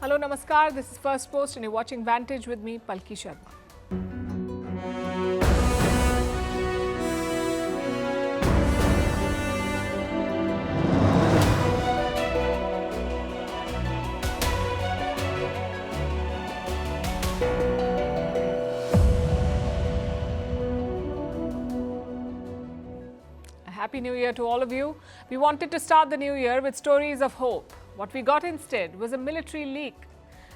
Hello, Namaskar. This is Firstpost and you're watching Vantage with me, Palki Sharma. Happy New Year to all of you. We wanted to start the new year with stories of hope. What we got instead was a military leak.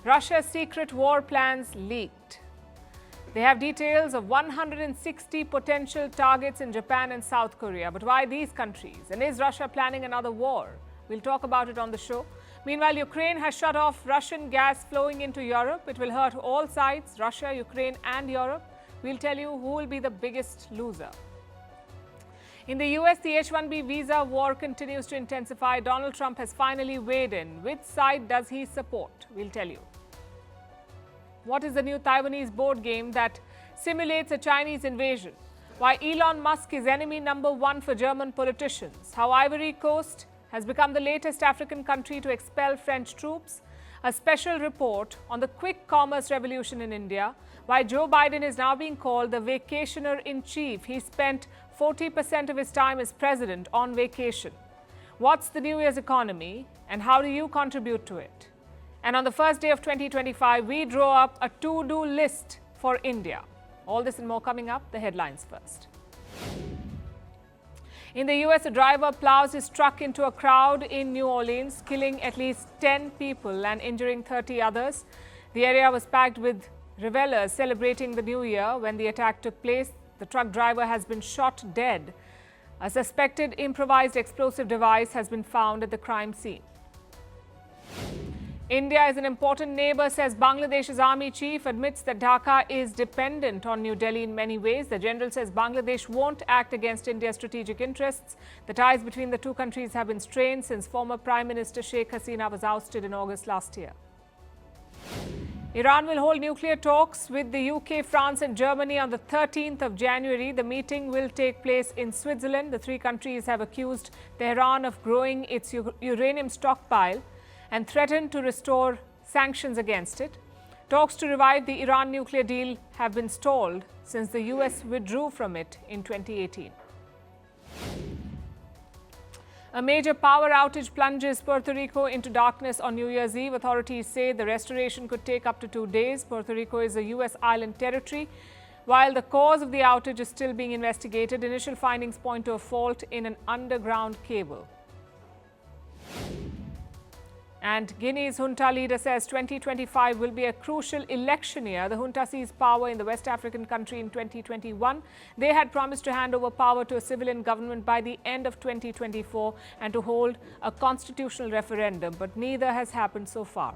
Russia's secret war plans leaked. They have details of 160 potential targets in Japan and South Korea. But why these countries? And is Russia planning another war? We'll talk about it on the show. Meanwhile, Ukraine has shut off Russian gas flowing into Europe. It will hurt all sides, Russia, Ukraine and Europe. We'll tell you who will be the biggest loser. In the US, the H-1B visa war continues to intensify. Donald Trump has finally weighed in. Which side does he support? We'll tell you. What is the new Taiwanese board game that simulates a Chinese invasion? Why Elon Musk is enemy number one for German politicians? How Ivory Coast has become the latest African country to expel French troops? A special report on the quick commerce revolution in India. Why Joe Biden is now being called the vacationer-in-chief. He spent 40% of his time as president on vacation. What's the New Year's economy and how do you contribute to it? And on the first day of 2025, we draw up a to-do list for India. All this and more coming up. The headlines first. In the US, a driver plows his truck into a crowd in New Orleans, killing at least 10 people and injuring 30 others. The area was packed with revelers celebrating the new year when the attack took place. The truck driver has been shot dead. A suspected improvised explosive device has been found at the crime scene. India is an important neighbor, says Bangladesh's army chief, admits that Dhaka is dependent on New Delhi in many ways. The general says Bangladesh won't act against India's strategic interests. The ties between the two countries have been strained since former Prime Minister Sheikh Hasina was ousted in August last year. Iran will hold nuclear talks with the UK, France and Germany on the 13th of January. The meeting will take place in Switzerland. The three countries have accused Tehran of growing its uranium stockpile and threatened to restore sanctions against it. Talks to revive the Iran nuclear deal have been stalled since the US withdrew from it in 2018. A major power outage plunges Puerto Rico into darkness on New Year's Eve. Authorities say the restoration could take up to 2 days. Puerto Rico is a U.S. island territory. While the cause of the outage is still being investigated, initial findings point to a fault in an underground cable. And Guinea's junta leader says 2025 will be a crucial election year. The junta seized power in the West African country in 2021. They had promised to hand over power to a civilian government by the end of 2024 and to hold a constitutional referendum, but neither has happened so far.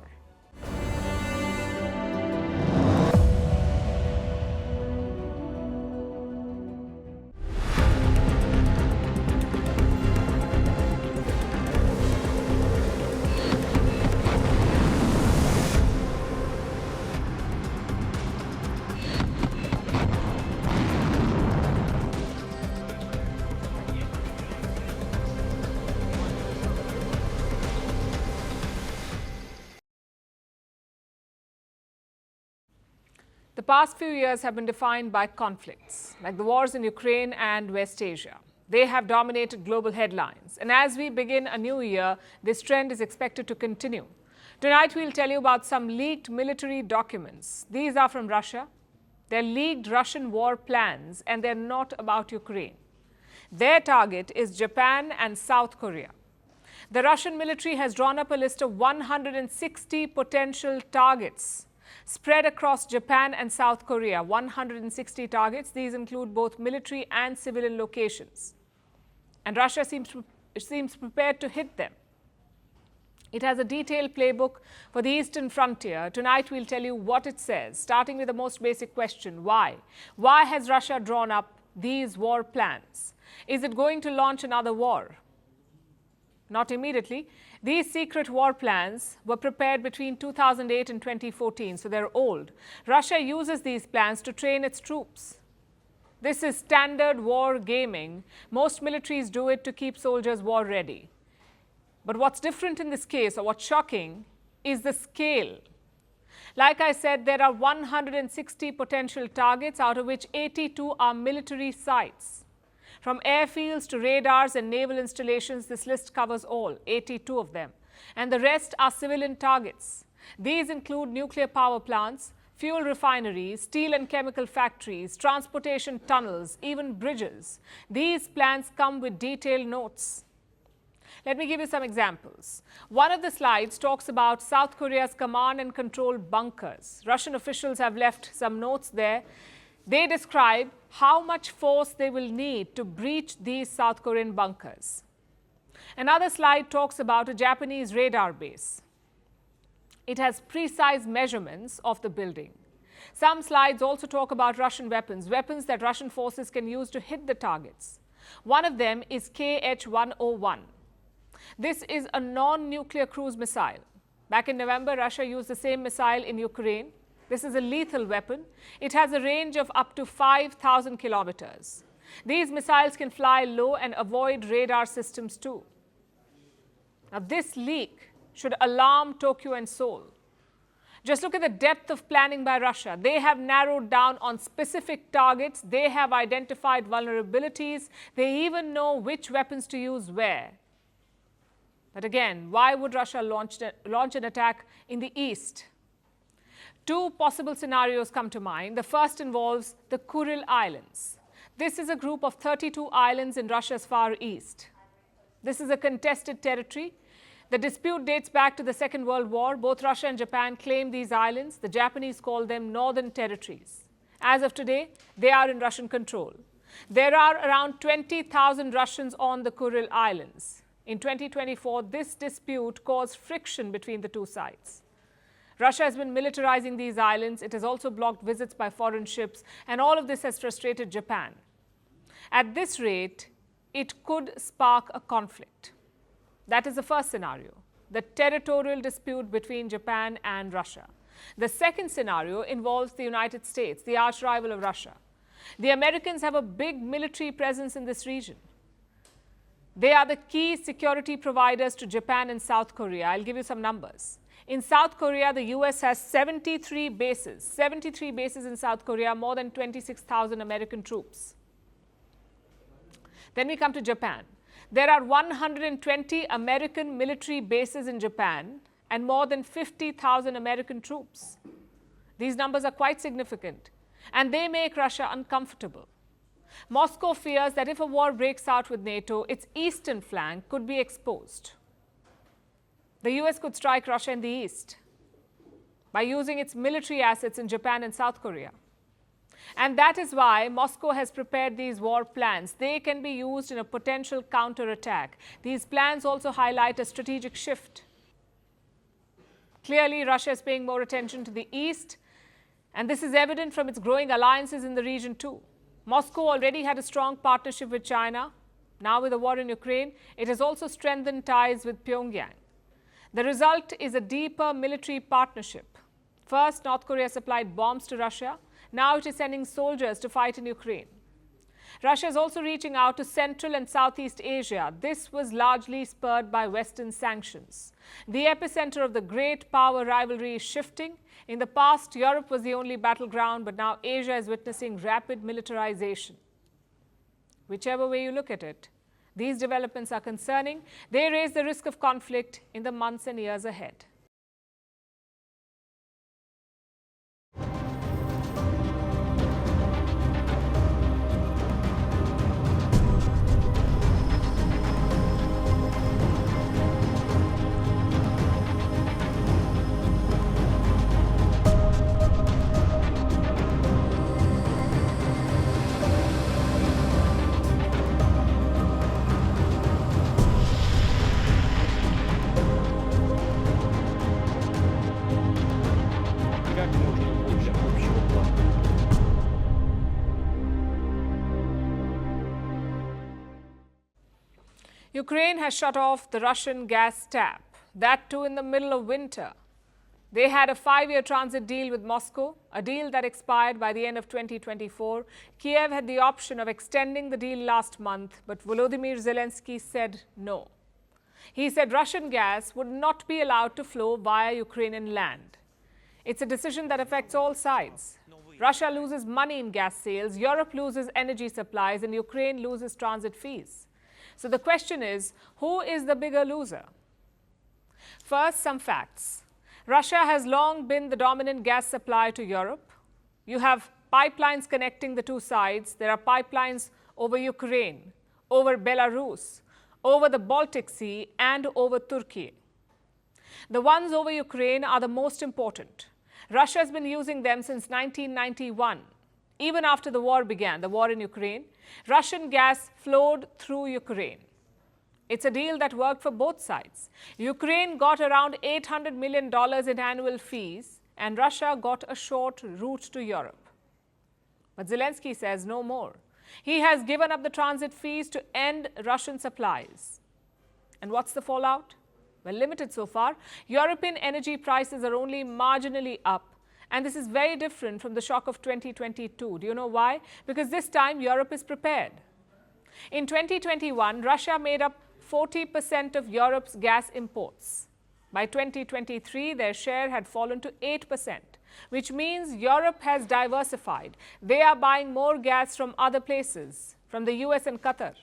The past few years have been defined by conflicts, like the wars in Ukraine and West Asia. They have dominated global headlines. And as we begin a new year, this trend is expected to continue. Tonight, we'll tell you about some leaked military documents. These are from Russia. They're leaked Russian war plans, and they're not about Ukraine. Their target is Japan and South Korea. The Russian military has drawn up a list of 160 potential targets spread across Japan and South Korea. 160 targets. These include both military and civilian locations. And Russia seems prepared to hit them. It has a detailed playbook for the eastern frontier. Tonight, we'll tell you what it says, starting with the most basic question: why? Why has Russia drawn up these war plans? Is it going to launch another war? Not immediately. These secret war plans were prepared between 2008 and 2014, so they're old. Russia uses these plans to train its troops. This is standard war gaming. Most militaries do it to keep soldiers war ready. But what's different in this case, or what's shocking, is the scale. Like I said, there are 160 potential targets, out of which 82 are military sites. From airfields to radars and naval installations, this list covers all, 82 of them. And the rest are civilian targets. These include nuclear power plants, fuel refineries, steel and chemical factories, transportation tunnels, even bridges. These plans come with detailed notes. Let me give you some examples. One of the slides talks about South Korea's command and control bunkers. Russian officials have left some notes there. They describe how much force they will need to breach these South Korean bunkers. Another slide talks about a Japanese radar base. It has precise measurements of the building. Some slides also talk about Russian weapons that Russian forces can use to hit the targets. One of them is H-101. This is a non-nuclear cruise missile. Back in November, Russia used the same missile in Ukraine. This is a lethal weapon. It has a range of up to 5,000 kilometers. These missiles can fly low and avoid radar systems too. Now, this leak should alarm Tokyo and Seoul. Just look at the depth of planning by Russia. They have narrowed down on specific targets. They have identified vulnerabilities. They even know which weapons to use where. But again, why would Russia launch an attack in the east? Two possible scenarios come to mind. The first involves the Kuril Islands. This is a group of 32 islands in Russia's far east. This is a contested territory. The dispute dates back to the Second World War. Both Russia and Japan claim these islands. The Japanese call them northern territories. As of today, they are in Russian control. There are around 20,000 Russians on the Kuril Islands. In 2024, this dispute caused friction between the two sides. Russia has been militarizing these islands. It has also blocked visits by foreign ships, and all of this has frustrated Japan. At this rate, it could spark a conflict. That is the first scenario, the territorial dispute between Japan and Russia. The second scenario involves the United States, the arch rival of Russia. The Americans have a big military presence in this region. They are the key security providers to Japan and South Korea. I'll give you some numbers. In South Korea, the US has 73 bases. 73 bases in South Korea, more than 26,000 American troops. Then we come to Japan. There are 120 American military bases in Japan and more than 50,000 American troops. These numbers are quite significant, and they make Russia uncomfortable. Moscow fears that if a war breaks out with NATO, its eastern flank could be exposed. The US could strike Russia in the east by using its military assets in Japan and South Korea. And that is why Moscow has prepared these war plans. They can be used in a potential counterattack. These plans also highlight a strategic shift. Clearly, Russia is paying more attention to the east, and this is evident from its growing alliances in the region too. Moscow already had a strong partnership with China. Now with the war in Ukraine, it has also strengthened ties with Pyongyang. The result is a deeper military partnership. First, North Korea supplied bombs to Russia. Now it is sending soldiers to fight in Ukraine. Russia is also reaching out to Central and Southeast Asia. This was largely spurred by Western sanctions. The epicenter of the great power rivalry is shifting. In the past, Europe was the only battleground, but now Asia is witnessing rapid militarization. Whichever way you look at it, these developments are concerning. They raise the risk of conflict in the months and years ahead. Ukraine has shut off the Russian gas tap, that too in the middle of winter. They had a 5-year transit deal with Moscow, a deal that expired by the end of 2024. Kiev had the option of extending the deal last month, but Volodymyr Zelensky said no. He said Russian gas would not be allowed to flow via Ukrainian land. It's a decision that affects all sides. Russia loses money in gas sales, Europe loses energy supplies, and Ukraine loses transit fees. So the question is, who is the bigger loser? First, some facts. Russia has long been the dominant gas supplier to Europe. You have pipelines connecting the two sides. There are pipelines over Ukraine, over Belarus, over the Baltic Sea, and over Turkey. The ones over Ukraine are the most important. Russia has been using them since 1991. Even after the war began, the war in Ukraine, Russian gas flowed through Ukraine. It's a deal that worked for both sides. Ukraine got around $800 million in annual fees, and Russia got a short route to Europe. But Zelensky says no more. He has given up the transit fees to end Russian supplies. And what's the fallout? Well, limited so far. European energy prices are only marginally up. And this is very different from the shock of 2022. Do you know why? Because this time Europe is prepared. In 2021, Russia made up 40% of Europe's gas imports. By 2023, their share had fallen to 8%, which means Europe has diversified. They are buying more gas from other places, from the US and Qatar.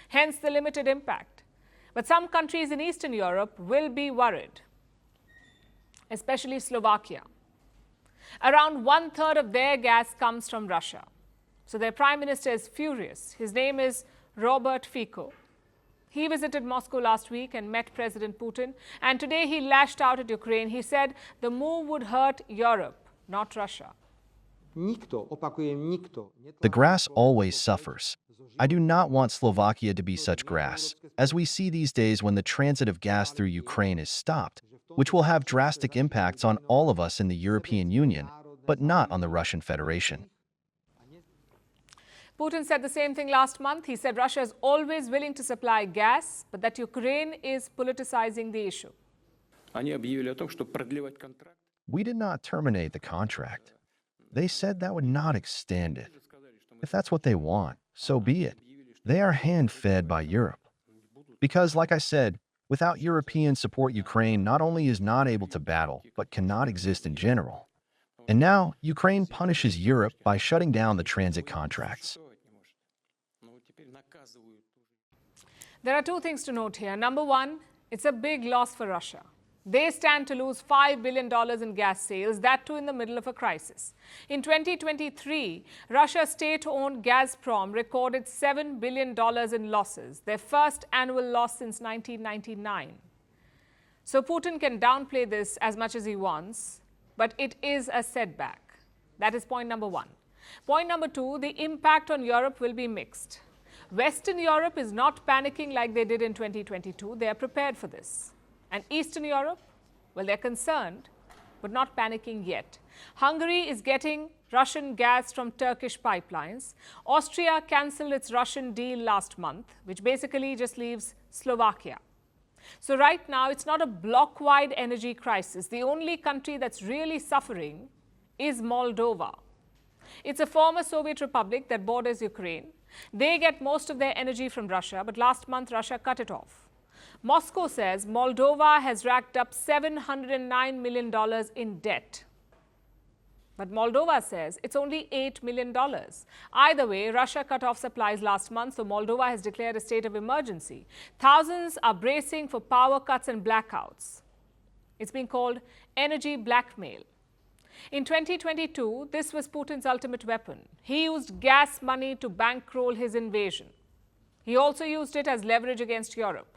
Hence the limited impact. But some countries in Eastern Europe will be worried, especially Slovakia. Around 1/3 of their gas comes from Russia. So their prime minister is furious. His name is Robert Fico. He visited Moscow last week and met President Putin. And today he lashed out at Ukraine. He said the move would hurt Europe, not Russia. The grass always suffers. I do not want Slovakia to be such grass, as we see these days when the transit of gas through Ukraine is stopped, which will have drastic impacts on all of us in the European Union, but not on the Russian Federation. Putin said the same thing last month. He said Russia is always willing to supply gas, but that Ukraine is politicizing the issue. We did not terminate the contract. They said that would not extend it. If that's what they want, so be it. They are hand-fed by Europe. Because, like I said, without European support, Ukraine not only is not able to battle, but cannot exist in general. And now, Ukraine punishes Europe by shutting down the transit contracts. There are two things to note here. Number one, it's a big loss for Russia. They stand to lose $5 billion in gas sales, that too in the middle of a crisis. In 2023, Russia's state-owned Gazprom recorded $7 billion in losses, their first annual loss since 1999. So Putin can downplay this as much as he wants, but it is a setback. That is point number one. Point number two, the impact on Europe will be mixed. Western Europe is not panicking like they did in 2022. They are prepared for this. And Eastern Europe, well, they're concerned, but not panicking yet. Hungary is getting Russian gas from Turkish pipelines. Austria cancelled its Russian deal last month, which basically just leaves Slovakia. So right now, it's not a bloc-wide energy crisis. The only country that's really suffering is Moldova. It's a former Soviet republic that borders Ukraine. They get most of their energy from Russia, but last month, Russia cut it off. Moscow says Moldova has racked up $709 million in debt. But Moldova says it's only $8 million. Either way, Russia cut off supplies last month, so Moldova has declared a state of emergency. Thousands are bracing for power cuts and blackouts. It's being called energy blackmail. In 2022, this was Putin's ultimate weapon. He used gas money to bankroll his invasion. He also used it as leverage against Europe.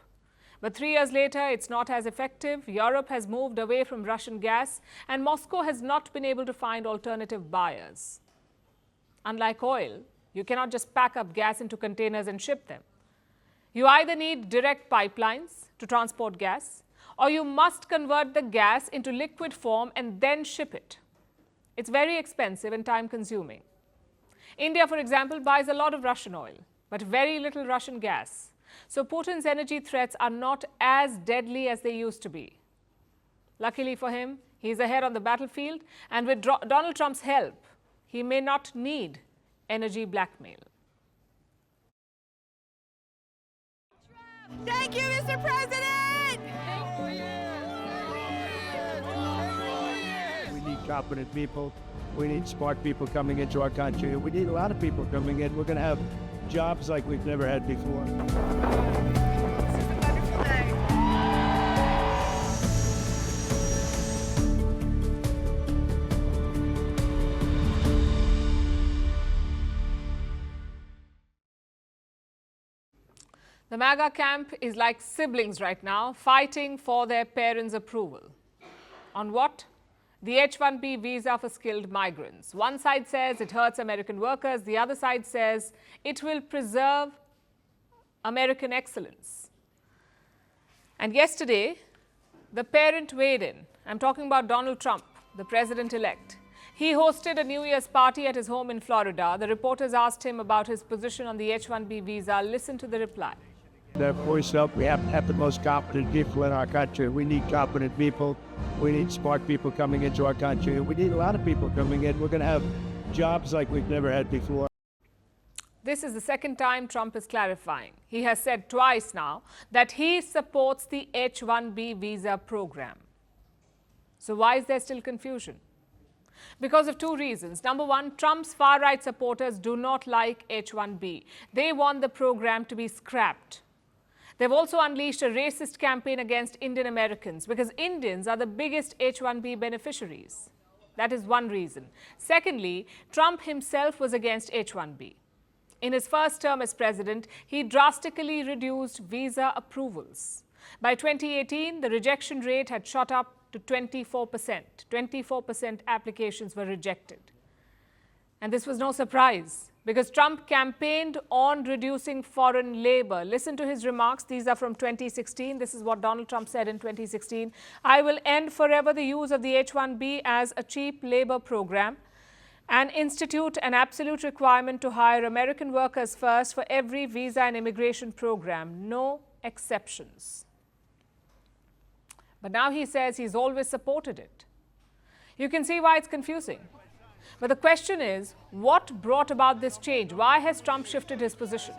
But 3 years later, it's not as effective. Europe has moved away from Russian gas, and Moscow has not been able to find alternative buyers. Unlike oil, you cannot just pack up gas into containers and ship them. You either need direct pipelines to transport gas, or you must convert the gas into liquid form and then ship it. It's very expensive and time-consuming. India, for example, buys a lot of Russian oil, but very little Russian gas. So Putin's energy threats are not as deadly as they used to be. Luckily for him, he's ahead on the battlefield, and with Donald Trump's help, he may not need energy blackmail. Thank you, Mr. President! competent people. We need smart people coming into our country. We need a lot of people coming in. We're going to have jobs like we've never had before. The MAGA camp is like siblings right now, fighting for their parents' approval. On what? The H-1B visa for skilled migrants. One side says it hurts American workers. The other side says it will preserve American excellence. And yesterday, the parent weighed in. I'm talking about Donald Trump, the president-elect. He hosted a New Year's party at his home in Florida. The reporters asked him about his position on the H-1B visa. Listen to the reply. Voice up. We have to have the most competent people in our country. We need competent people. We need smart people coming into our country. We need a lot of people coming in. We're going to have jobs like we've never had before. This is the second time Trump is clarifying. He has said twice now that he supports the H-1B visa program. So why is there still confusion? Because of two reasons. Number one, Trump's far-right supporters do not like H-1B. They want the program to be scrapped. They've also unleashed a racist campaign against Indian Americans because Indians are the biggest H-1B beneficiaries. That is one reason. Secondly, Trump himself was against H-1B. In his first term as president, he drastically reduced visa approvals. By 2018, the rejection rate had shot up to 24%. 24% applications were rejected. And this was no surprise because Trump campaigned on reducing foreign labor. Listen to his remarks. These are from 2016. This is what Donald Trump said in 2016. I will end forever the use of the H-1B as a cheap labor program and institute an absolute requirement to hire American workers first for every visa and immigration program. No exceptions. But now he says he's always supported it. You can see why it's confusing. But the question is, what brought about this change? Why has Trump shifted his position?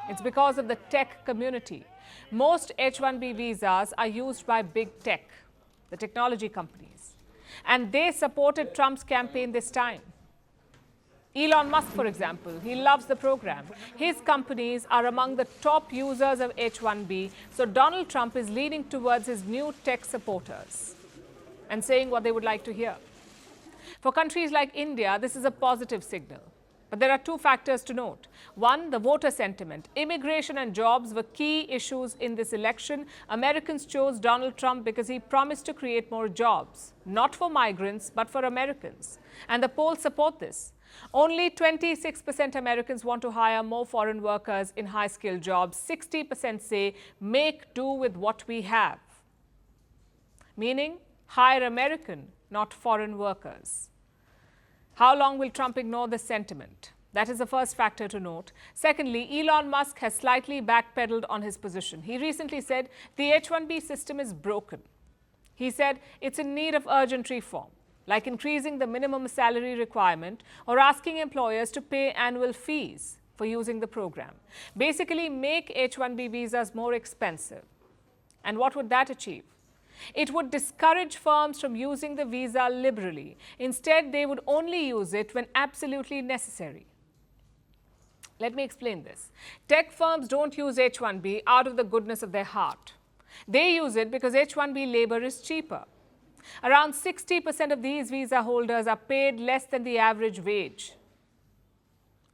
It's because of the tech community. Most H-1B visas are used by big tech, the technology companies. And they supported Trump's campaign this time. Elon Musk, for example, he loves the program. His companies are among the top users of H-1B. So Donald Trump is leaning towards his new tech supporters and saying what they would like to hear. For countries like India, this is a positive signal. But there are two factors to note. One, the voter sentiment. Immigration and jobs were key issues in this election. Americans chose Donald Trump because he promised to create more jobs, not for migrants, but for Americans. And the polls support this. Only 26% Americans want to hire more foreign workers in high-skilled jobs. 60% say, make do with what we have. Meaning, hire American, not foreign workers. How long will Trump ignore this sentiment? That is the first factor to note. Secondly, Elon Musk has slightly backpedaled on his position. He recently said the H-1B system is broken. He said it's in need of urgent reform, like increasing the minimum salary requirement or asking employers to pay annual fees for using the program. Basically, make H-1B visas more expensive. And what would that achieve? It would discourage firms from using the visa liberally. Instead, they would only use it when absolutely necessary. Let me explain this. Tech firms don't use H-1B out of the goodness of their heart. They use it because H-1B labor is cheaper. Around 60% of these visa holders are paid less than the average wage.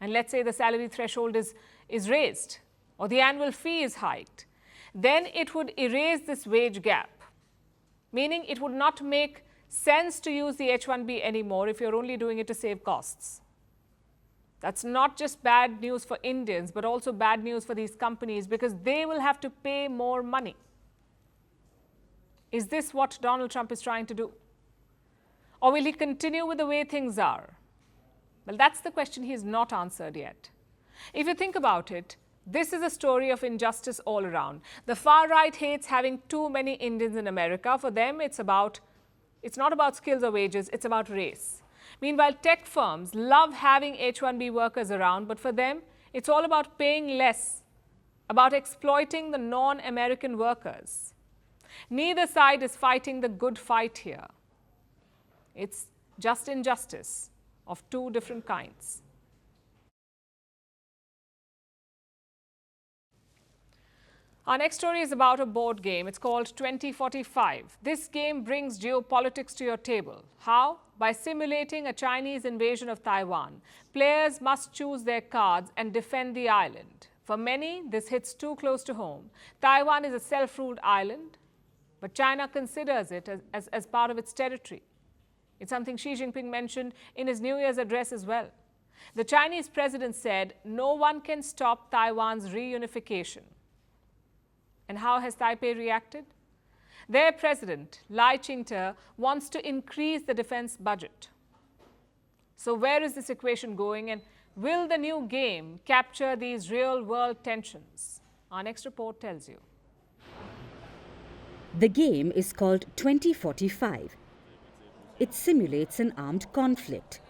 And let's say the salary threshold is raised or the annual fee is hiked. Then it would erase this wage gap. Meaning it would not make sense to use the H-1B anymore if you're only doing it to save costs. That's not just bad news for Indians, but also bad news for these companies because they will have to pay more money. Is this what Donald Trump is trying to do? Or will he continue with the way things are? Well, that's the question he has not answered yet. If you think about it, this is a story of injustice all around. The far right hates having too many Indians in America. For them, it's not about skills or wages, it's about race. Meanwhile, tech firms love having H-1B workers around, but for them, it's all about paying less, about exploiting the non-American workers. Neither side is fighting the good fight here. It's just injustice of two different kinds. Our next story is about a board game. It's called 2045. This game brings geopolitics to your table. How? By simulating a Chinese invasion of Taiwan. Players must choose their cards and defend the island. For many, this hits too close to home. Taiwan is a self-ruled island, but China considers it as part of its territory. It's something Xi Jinping mentioned in his New Year's address as well. The Chinese president said, "No one can stop Taiwan's reunification." And how has Taipei reacted? Their president, Lai Ching-te, wants to increase the defense budget. So where is this equation going, and will the new game capture these real-world tensions? Our next report tells you. The game is called 2045. It simulates an armed conflict.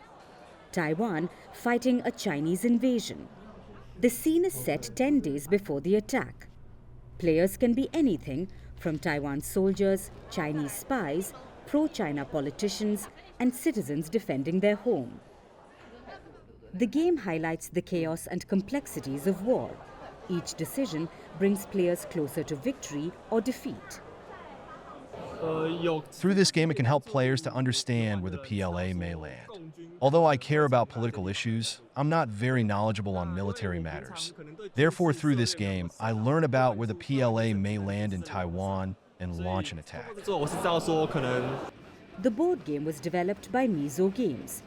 Taiwan fighting a Chinese invasion. The scene is set 10 days before the attack. Players can be anything from Taiwan soldiers, Chinese spies, pro-China politicians, and citizens defending their home. The game highlights the chaos and complexities of war. Each decision brings players closer to victory or defeat. Through this game, it can help players to understand where the PLA may land. Although I care about political issues, I'm not very knowledgeable on military matters. Therefore, through this game, I learn about where the PLA may land in Taiwan and launch an attack. The board game was developed by Mizo Games.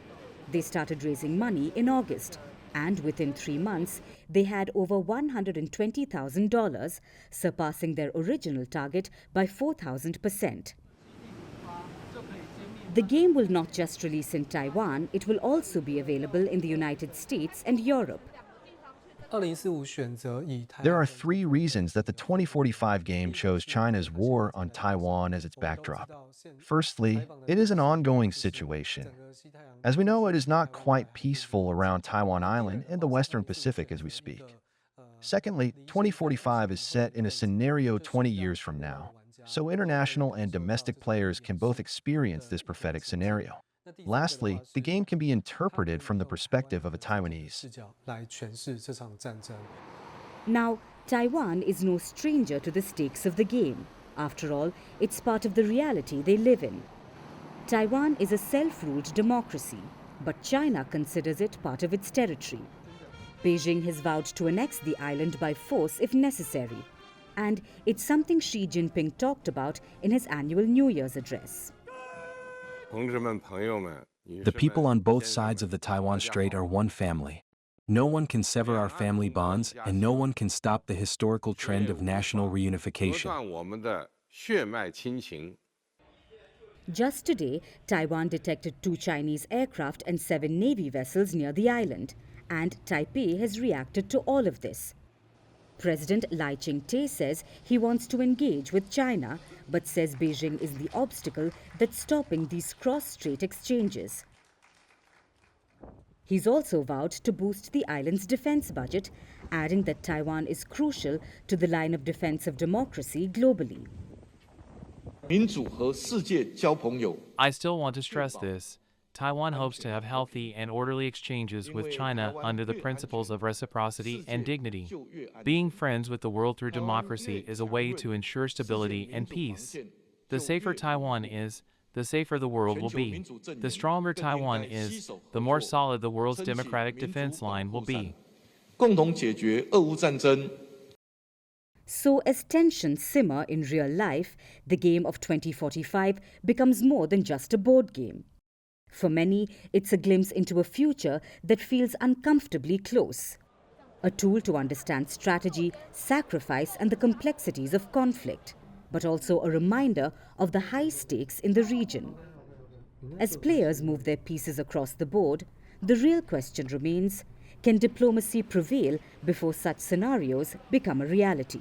They started raising money in August, and within 3 months, they had over $120,000, surpassing their original target by 4,000%. The game will not just release in Taiwan, it will also be available in the United States and Europe. There are 3 reasons that the 2045 game chose China's war on Taiwan as its backdrop. Firstly, it is an ongoing situation. As we know, it is not quite peaceful around Taiwan Island and the Western Pacific as we speak. Secondly, 2045 is set in a scenario 20 years from now, so international and domestic players can both experience this prophetic scenario. Lastly, the game can be interpreted from the perspective of a Taiwanese. Now, Taiwan is no stranger to the stakes of the game. After all, it's part of the reality they live in. Taiwan is a self-ruled democracy, but China considers it part of its territory. Beijing has vowed to annex the island by force if necessary, and it's something Xi Jinping talked about in his annual New Year's address. The people on both sides of the Taiwan Strait are one family. No one can sever our family bonds, and no one can stop the historical trend of national reunification. Just today, Taiwan detected 2 Chinese aircraft and 7 Navy vessels near the island, and Taipei has reacted to all of this. President Lai Ching-te says he wants to engage with China, but says Beijing is the obstacle that's stopping these cross-strait exchanges. He's also vowed to boost the island's defense budget, adding that Taiwan is crucial to the line of defense of democracy globally. I still want to stress this. Taiwan hopes to have healthy and orderly exchanges with China under the principles of reciprocity and dignity. Being friends with the world through democracy is a way to ensure stability and peace. The safer Taiwan is, the safer the world will be. The stronger Taiwan is, the more solid the world's democratic defense line will be. So as tensions simmer in real life, the game of 2045 becomes more than just a board game. For many, it's a glimpse into a future that feels uncomfortably close. A tool to understand strategy, sacrifice, and the complexities of conflict, but also a reminder of the high stakes in the region. As players move their pieces across the board, the real question remains, can diplomacy prevail before such scenarios become a reality?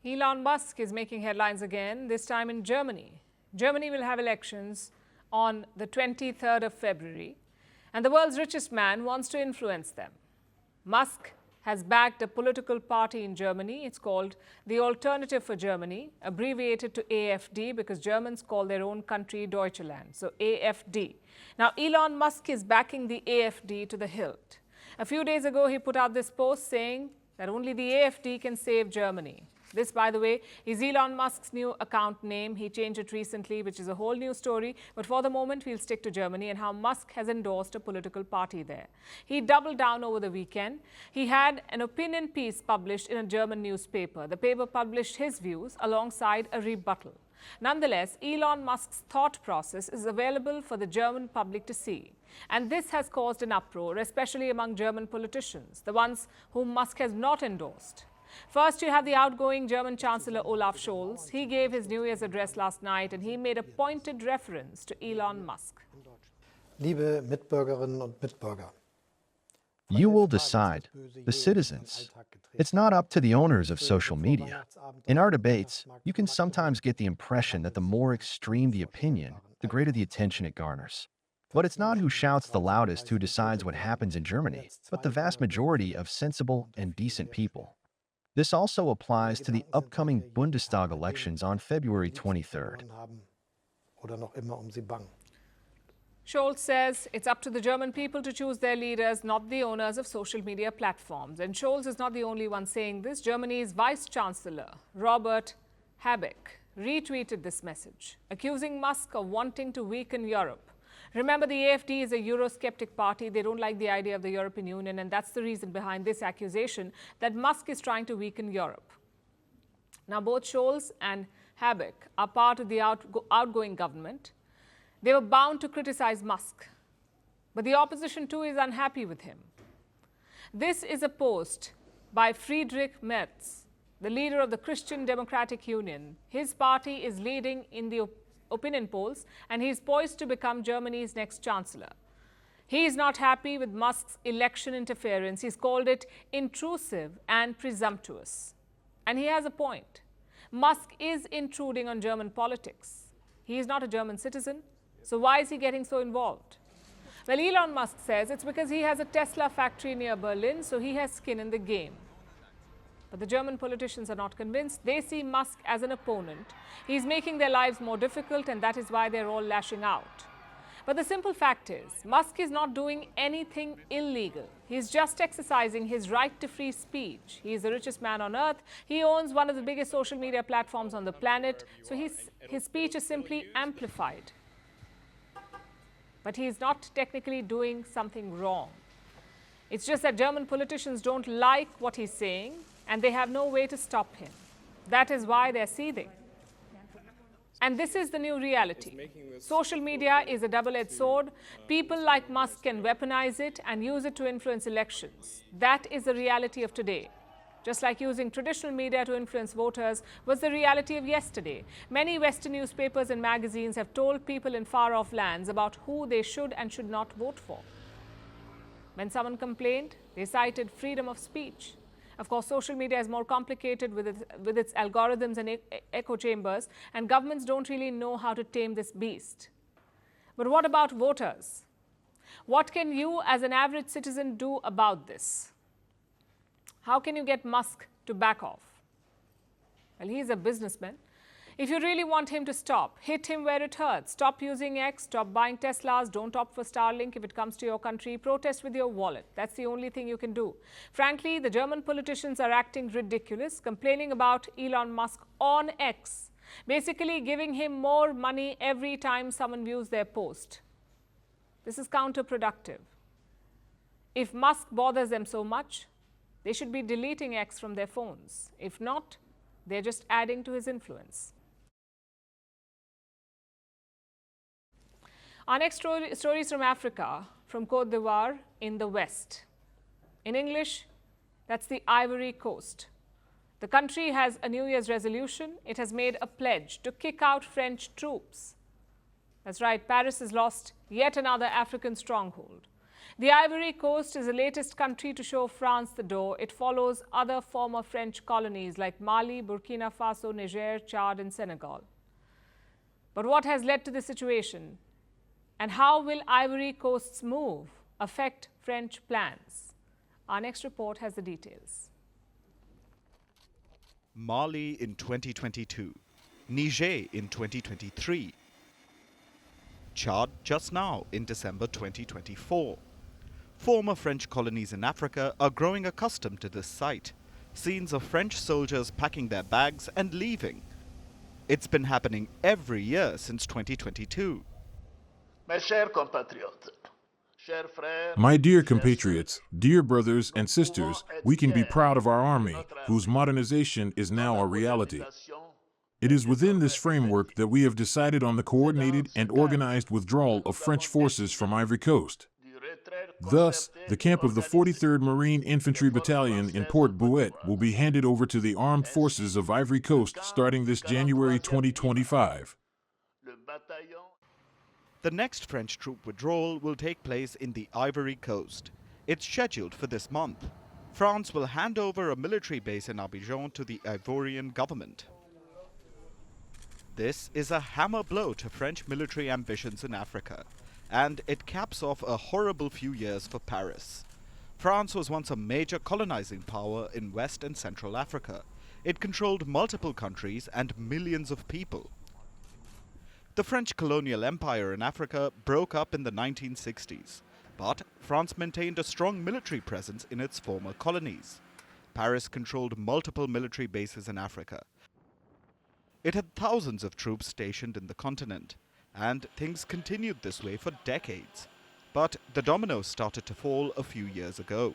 Elon Musk is making headlines again, this time in Germany. Germany will have elections on the 23rd of February, and the world's richest man wants to influence them. Musk has backed a political party in Germany. It's called the Alternative for Germany, abbreviated to AfD because Germans call their own country Deutschland. So AfD. Now, Elon Musk is backing the AfD to the hilt. A few days ago, he put out this post saying that only the AfD can save Germany. This, by the way, is Elon Musk's new account name. He changed it recently, which is a whole new story. But for the moment, we'll stick to Germany and how Musk has endorsed a political party there. He doubled down over the weekend. He had an opinion piece published in a German newspaper. The paper published his views alongside a rebuttal. Nonetheless, Elon Musk's thought process is available for the German public to see. And this has caused an uproar, especially among German politicians, the ones whom Musk has not endorsed. First, you have the outgoing German Chancellor Olaf Scholz. He gave his New Year's address last night and he made a pointed reference to Elon Musk. Liebe Mitbürgerinnen und Mitbürger. You will decide, the citizens. It's not up to the owners of social media. In our debates, you can sometimes get the impression that the more extreme the opinion, the greater the attention it garners. But it's not who shouts the loudest who decides what happens in Germany, but the vast majority of sensible and decent people. This also applies to the upcoming Bundestag elections on February 23rd. Scholz says it's up to the German people to choose their leaders, not the owners of social media platforms. And Scholz is not the only one saying this. Germany's Vice Chancellor, Robert Habeck, retweeted this message, accusing Musk of wanting to weaken Europe. Remember, the AfD is a Eurosceptic party. They don't like the idea of the European Union, and that's the reason behind this accusation that Musk is trying to weaken Europe. Now, both Scholz and Habeck are part of the outgoing government. They were bound to criticize Musk, but the opposition too is unhappy with him. This is a post by Friedrich Merz, the leader of the Christian Democratic Union. His party is leading in the opinion polls, and he is poised to become Germany's next chancellor. He is not happy with Musk's election interference. He's called it intrusive and presumptuous. And he has a point. Musk is intruding on German politics. He is not a German citizen, so why is he getting so involved? Well, Elon Musk says it's because he has a Tesla factory near Berlin, so he has skin in the game. But the German politicians are not convinced. They see Musk as an opponent. He's making their lives more difficult, and that is why they're all lashing out. But the simple fact is, Musk is not doing anything illegal. He's just exercising his right to free speech. He is the richest man on earth. He owns one of the biggest social media platforms on the planet. So his speech is simply amplified. But he's not technically doing something wrong. It's just that German politicians don't like what he's saying, and they have no way to stop him. That is why they're seething. And this is the new reality. Social media is a double-edged sword. People like Musk can weaponize it and use it to influence elections. That is the reality of today. Just like using traditional media to influence voters was the reality of yesterday. Many Western newspapers and magazines have told people in far-off lands about who they should and should not vote for. When someone complained, they cited freedom of speech. Of course, social media is more complicated with its algorithms and echo chambers, and governments don't really know how to tame this beast. But what about voters? What can you as an average citizen do about this? How can you get Musk to back off? Well, he's a businessman. If you really want him to stop, hit him where it hurts. Stop using X, stop buying Teslas, don't opt for Starlink if it comes to your country. Protest with your wallet. That's the only thing you can do. Frankly, the German politicians are acting ridiculous, complaining about Elon Musk on X, basically giving him more money every time someone views their post. This is counterproductive. If Musk bothers them so much, they should be deleting X from their phones. If not, they're just adding to his influence. Our next story is from Africa, from Côte d'Ivoire in the west. In English, that's the Ivory Coast. The country has a New Year's resolution. It has made a pledge to kick out French troops. That's right, Paris has lost yet another African stronghold. The Ivory Coast is the latest country to show France the door. It follows other former French colonies like Mali, Burkina Faso, Niger, Chad, and Senegal. But what has led to this situation? And how will Ivory Coast's move affect French plans? Our next report has the details. Mali in 2022, Niger in 2023, Chad just now in December 2024. Former French colonies in Africa are growing accustomed to this sight. Scenes of French soldiers packing their bags and leaving. It's been happening every year since 2022. My dear compatriots, dear brothers and sisters, we can be proud of our army, whose modernization is now a reality. It is within this framework that we have decided on the coordinated and organized withdrawal of French forces from Ivory Coast. Thus, the camp of the 43rd Marine Infantry Battalion in Port Bouet will be handed over to the armed forces of Ivory Coast starting this January 2025. The next French troop withdrawal will take place in the Ivory Coast. It's scheduled for this month. France will hand over a military base in Abidjan to the Ivorian government. This is a hammer blow to French military ambitions in Africa, and it caps off a horrible few years for Paris. France was once a major colonizing power in West and Central Africa. It controlled multiple countries and millions of people. The French colonial empire in Africa broke up in the 1960s, but France maintained a strong military presence in its former colonies. Paris controlled multiple military bases in Africa. It had thousands of troops stationed in the continent, and things continued this way for decades. But the dominoes started to fall a few years ago.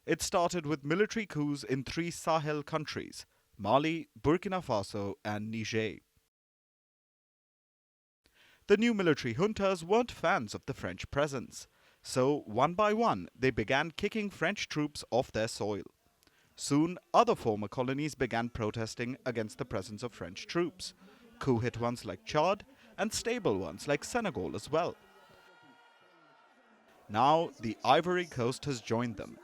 It started with military coups in 3 Sahel countries: Mali, Burkina Faso, and Niger. The new military juntas weren't fans of the French presence, so one by one they began kicking French troops off their soil. Soon, other former colonies began protesting against the presence of French troops. Coup-hit ones like Chad, and stable ones like Senegal as well. Now, the Ivory Coast has joined them.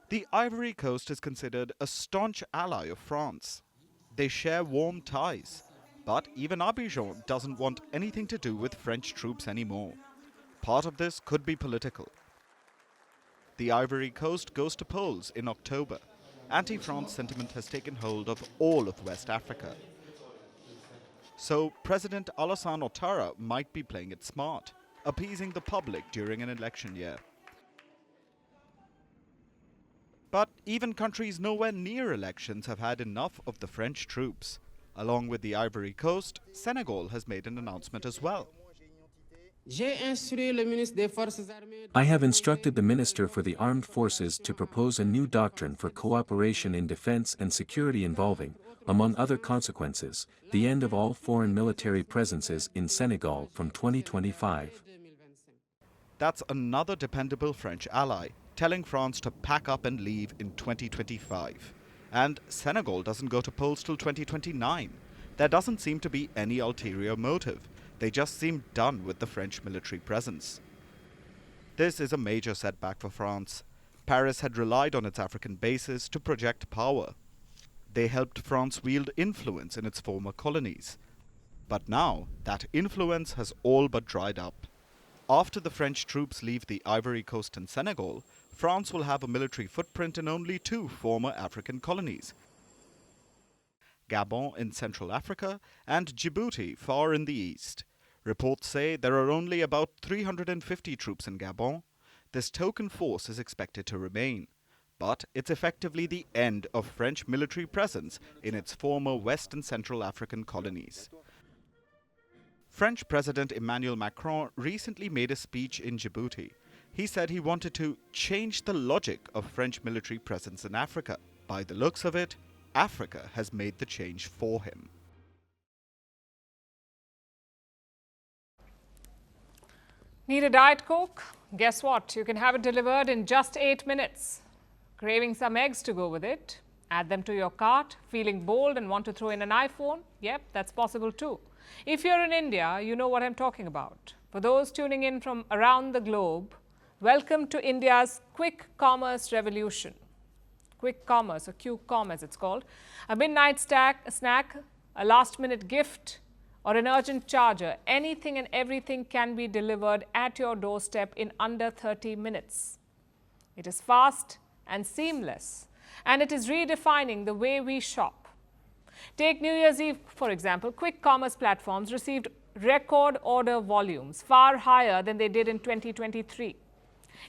The Ivory Coast is considered a staunch ally of France. They share warm ties, but even Abidjan doesn't want anything to do with French troops anymore. Part of this could be political. The Ivory Coast goes to polls in October. Anti-France sentiment has taken hold of all of West Africa. So President Alassane Ouattara might be playing it smart, appeasing the public during an election year. But even countries nowhere near elections have had enough of the French troops. Along with the Ivory Coast, Senegal has made an announcement as well. I have instructed the Minister for the Armed Forces to propose a new doctrine for cooperation in defense and security involving, among other consequences, the end of all foreign military presences in Senegal from 2025. That's another dependable French ally, telling France to pack up and leave in 2025. And Senegal doesn't go to polls till 2029. There doesn't seem to be any ulterior motive. They just seem done with the French military presence. This is a major setback for France. Paris had relied on its African bases to project power. They helped France wield influence in its former colonies. But now, that influence has all but dried up. After the French troops leave the Ivory Coast and Senegal, France will have a military footprint in only 2 former African colonies: Gabon in Central Africa and Djibouti far in the east. Reports say there are only about 350 troops in Gabon. This token force is expected to remain, but it's effectively the end of French military presence in its former West and Central African colonies. French President Emmanuel Macron recently made a speech in Djibouti. He said he wanted to change the logic of French military presence in Africa. By the looks of it, Africa has made the change for him. Need a Diet Coke? Guess what? You can have it delivered in just 8 minutes. Craving some eggs to go with it? Add them to your cart. Feeling bold and want to throw in an iPhone? Yep, that's possible too. If you're in India, you know what I'm talking about. For those tuning in from around the globe, welcome to India's quick commerce revolution. Quick commerce, or Q-com as it's called. A midnight snack, a last-minute gift, or an urgent charger. Anything and everything can be delivered at your doorstep in under 30 minutes. It is fast and seamless, and it is redefining the way we shop. Take New Year's Eve, for example. Quick commerce platforms received record order volumes, far higher than they did in 2023.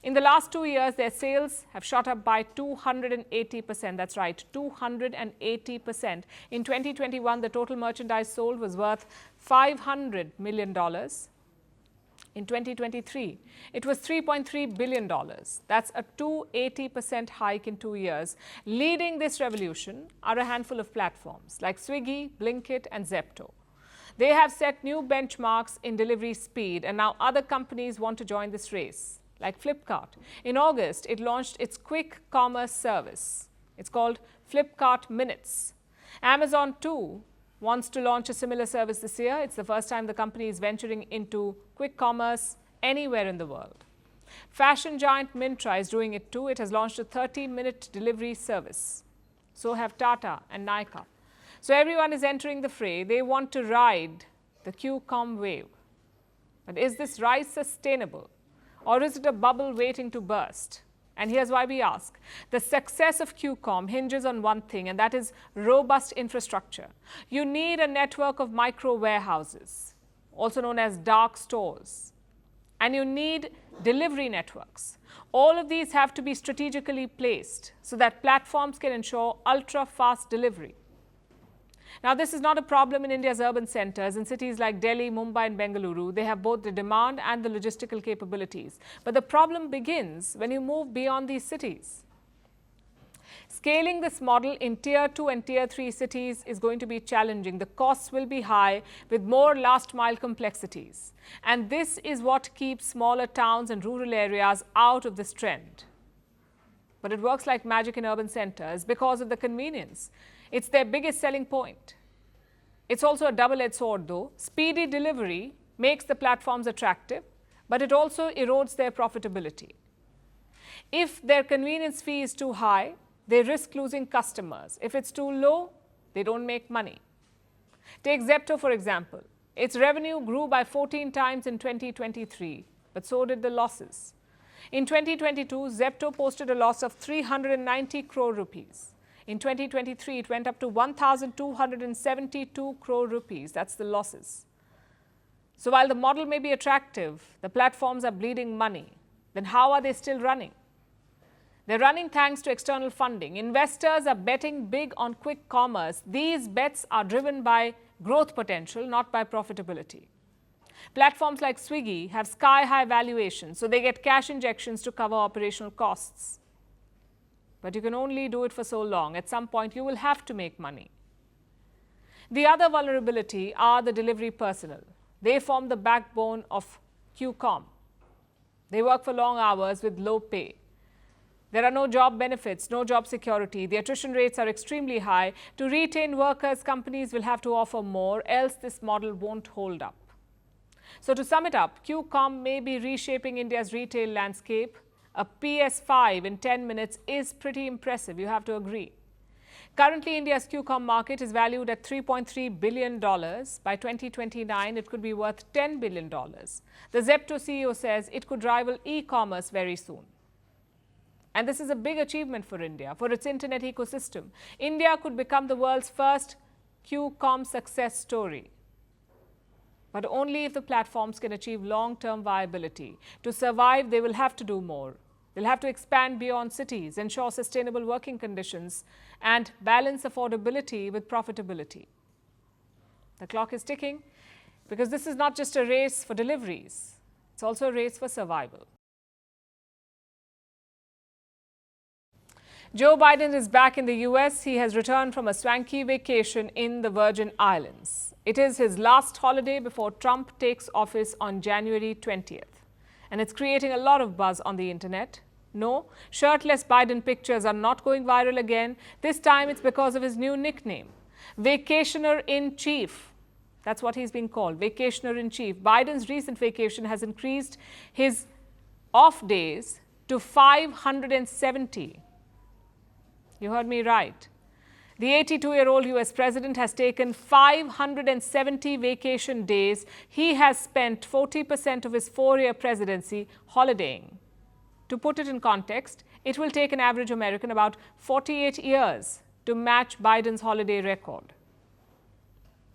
In the last 2 years, their sales have shot up by 280%. That's right, 280%. In 2021, the total merchandise sold was worth $500 million. In 2023, it was $3.3 billion. That's a 280% hike in 2 years. Leading this revolution are a handful of platforms like Swiggy, Blinkit, and Zepto. They have set new benchmarks in delivery speed, and now other companies want to join this race, like Flipkart. In August, it launched its quick commerce service. It's called Flipkart Minutes. Amazon, too, wants to launch a similar service this year. It's the first time the company is venturing into quick commerce anywhere in the world. Fashion giant Myntra is doing it too. It has launched a 30-minute delivery service. So have Tata and Nykaa. So everyone is entering the fray. They want to ride the Q-com wave. But is this rise sustainable? Or is it a bubble waiting to burst? And here's why we ask. The success of Q-com hinges on one thing, and that is robust infrastructure. You need a network of micro warehouses, also known as dark stores. And you need delivery networks. All of these have to be strategically placed so that platforms can ensure ultra-fast delivery. Now, this is not a problem in India's urban centers. In cities like Delhi, Mumbai, and Bengaluru, they have both the demand and the logistical capabilities. But the problem begins when you move beyond these cities. Scaling this model in Tier 2 and Tier 3 cities is going to be challenging. The costs will be high with more last-mile complexities. And this is what keeps smaller towns and rural areas out of this trend. But it works like magic in urban centers because of the convenience. It's their biggest selling point. It's also a double-edged sword, though. Speedy delivery makes the platforms attractive, but it also erodes their profitability. If their convenience fee is too high, they risk losing customers. If it's too low, they don't make money. Take Zepto, for example. Its revenue grew by 14 times in 2023, but so did the losses. In 2022, Zepto posted a loss of 390 crore rupees. In 2023, it went up to 1,272 crore rupees. That's the losses. So while the model may be attractive, the platforms are bleeding money. Then how are they still running? They're running thanks to external funding. Investors are betting big on quick commerce. These bets are driven by growth potential, not by profitability. Platforms like Swiggy have sky-high valuations, so they get cash injections to cover operational costs. But you can only do it for so long. At some point, you will have to make money. The other vulnerability are the delivery personnel. They form the backbone of Q-com. They work for long hours with low pay. There are no job benefits, no job security. The attrition rates are extremely high. To retain workers, companies will have to offer more, else this model won't hold up. So to sum it up, Q-com may be reshaping India's retail landscape. A PS5 in 10 minutes is pretty impressive, you have to agree. Currently, India's Q-com market is valued at $3.3 billion. By 2029, it could be worth $10 billion. The Zepto CEO says it could rival e-commerce very soon. And this is a big achievement for India, for its internet ecosystem. India could become the world's first Q-com success story. But only if the platforms can achieve long-term viability. To survive, they will have to do more. They'll have to expand beyond cities, ensure sustainable working conditions, and balance affordability with profitability. The clock is ticking because this is not just a race for deliveries. It's also a race for survival. Joe Biden is back in the US. He has returned from a swanky vacation in the Virgin Islands. It is his last holiday before Trump takes office on January 20th. And it's creating a lot of buzz on the internet. No, shirtless Biden pictures are not going viral again. This time it's because of his new nickname, Vacationer-in-Chief. That's what he's being called, Vacationer-in-Chief. Biden's recent vacation has increased his off days to 570. You heard me right. The 82-year-old US president has taken 570 vacation days. He has spent 40% of his 4-year presidency holidaying. To put it in context, it will take an average American about 48 years to match Biden's holiday record.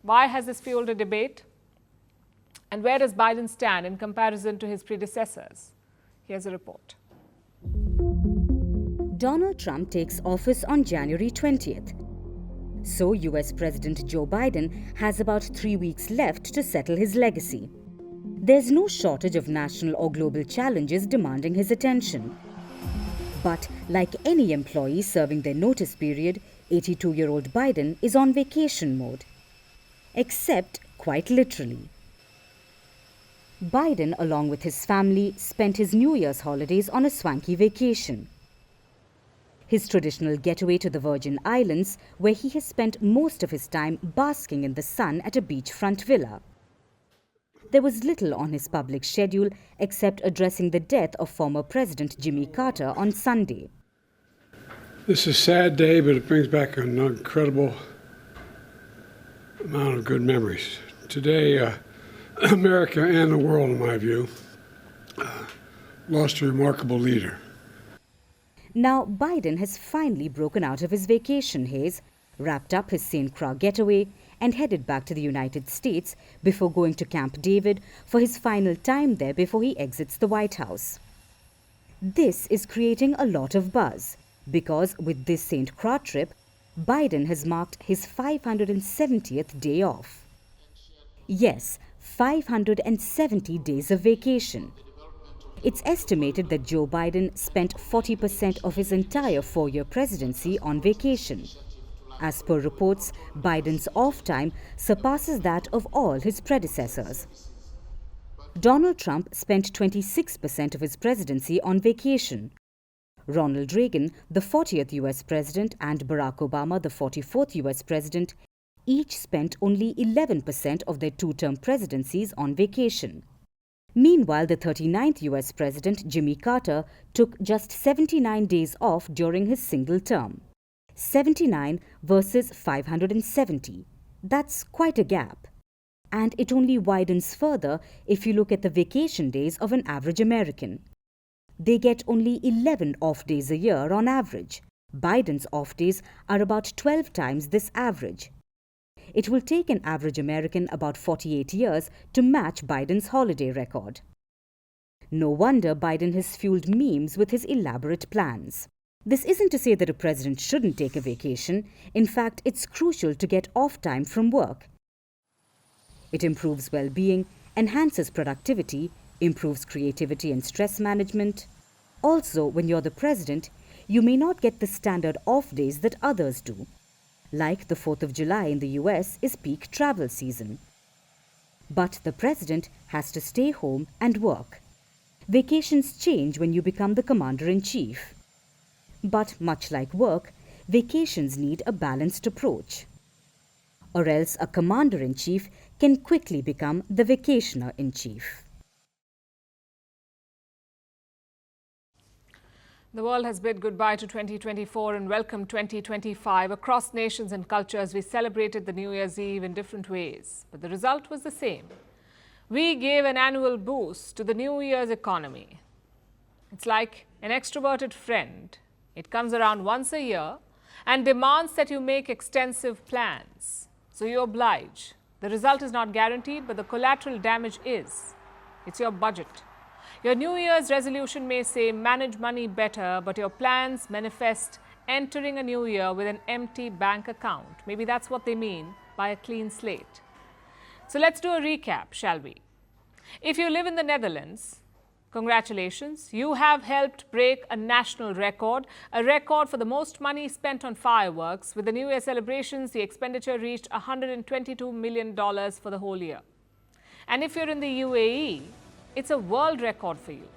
Why has this fueled a debate? And where does Biden stand in comparison to his predecessors? Here's a report. Donald Trump takes office on January 20th. So US President Joe Biden has about 3 weeks left to settle his legacy. There's no shortage of national or global challenges demanding his attention. But like any employee serving their notice period, 82-year-old Biden is on vacation mode. Except quite literally. Biden, along with his family, spent his New Year's holidays on a swanky vacation. His traditional getaway to the Virgin Islands, where he has spent most of his time basking in the sun at a beachfront villa. There was little on his public schedule except addressing the death of former President Jimmy Carter on Sunday. This is a sad day, but it brings back an incredible amount of good memories. Today, America and the world, in my view, lost a remarkable leader. Now, Biden has finally broken out of his vacation haze, wrapped up his St. Croix getaway, and headed back to the United States before going to Camp David for his final time there before he exits the White House. This is creating a lot of buzz because with this St. Croix trip, Biden has marked his 570th day off. Yes, 570 days of vacation. It's estimated that Joe Biden spent 40% of his entire 4-year presidency on vacation. As per reports, Biden's off time surpasses that of all his predecessors. Donald Trump spent 26% of his presidency on vacation. Ronald Reagan, the 40th US president, and Barack Obama, the 44th US president, each spent only 11% of their 2-term presidencies on vacation. Meanwhile, the 39th US president, Jimmy Carter, took just 79 days off during his single term. 79 versus 570. That's quite a gap. And it only widens further if you look at the vacation days of an average American. They get only 11 off days a year on average. Biden's off days are about 12 times this average. It will take an average American about 48 years to match Biden's holiday record. No wonder Biden has fueled memes with his elaborate plans. This isn't to say that a president shouldn't take a vacation. In fact, it's crucial to get off time from work. It improves well-being, enhances productivity, improves creativity and stress management. Also, when you're the president, you may not get the standard off days that others do. Like the 4th of July in the US is peak travel season. But the president has to stay home and work. Vacations change when you become the commander-in-chief. But much like work, vacations need a balanced approach. Or else a commander-in-chief can quickly become the vacationer-in-chief. The world has bid goodbye to 2024 and welcomed 2025. Across nations and cultures, we celebrated the New Year's Eve in different ways. But the result was the same. We gave an annual boost to the New Year's economy. It's like an extroverted friend. It comes around once a year and demands that you make extensive plans. So you oblige. The result is not guaranteed, but the collateral damage is. It's your budget. Your New Year's resolution may say manage money better, but your plans manifest entering a new year with an empty bank account. Maybe that's what they mean by a clean slate. So let's do a recap, shall we? If you live in the Netherlands, congratulations, you have helped break a national record, a record for the most money spent on fireworks. With the New Year celebrations, the expenditure reached $122 million for the whole year. And if you're in the UAE, it's a world record for you.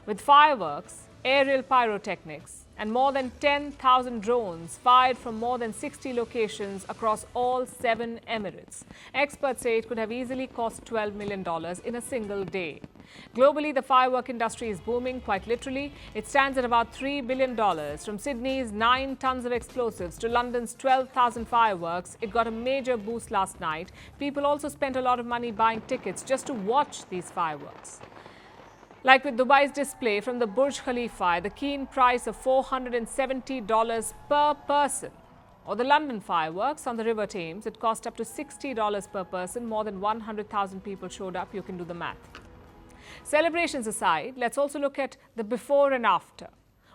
With fireworks, aerial pyrotechnics, and more than 10,000 drones fired from more than 60 locations across all 7 Emirates. Experts say it could have easily cost $12 million in a single day. Globally, the firework industry is booming, quite literally. It stands at about $3 billion. From Sydney's 9 tons of explosives to London's 12,000 fireworks, it got a major boost last night. People also spent a lot of money buying tickets just to watch these fireworks. Like with Dubai's display from the Burj Khalifa, the keen price of $470 per person. Or the London fireworks on the River Thames, it cost up to $60 per person. More than 100,000 people showed up. You can do the math. Celebrations aside, let's also look at the before and after.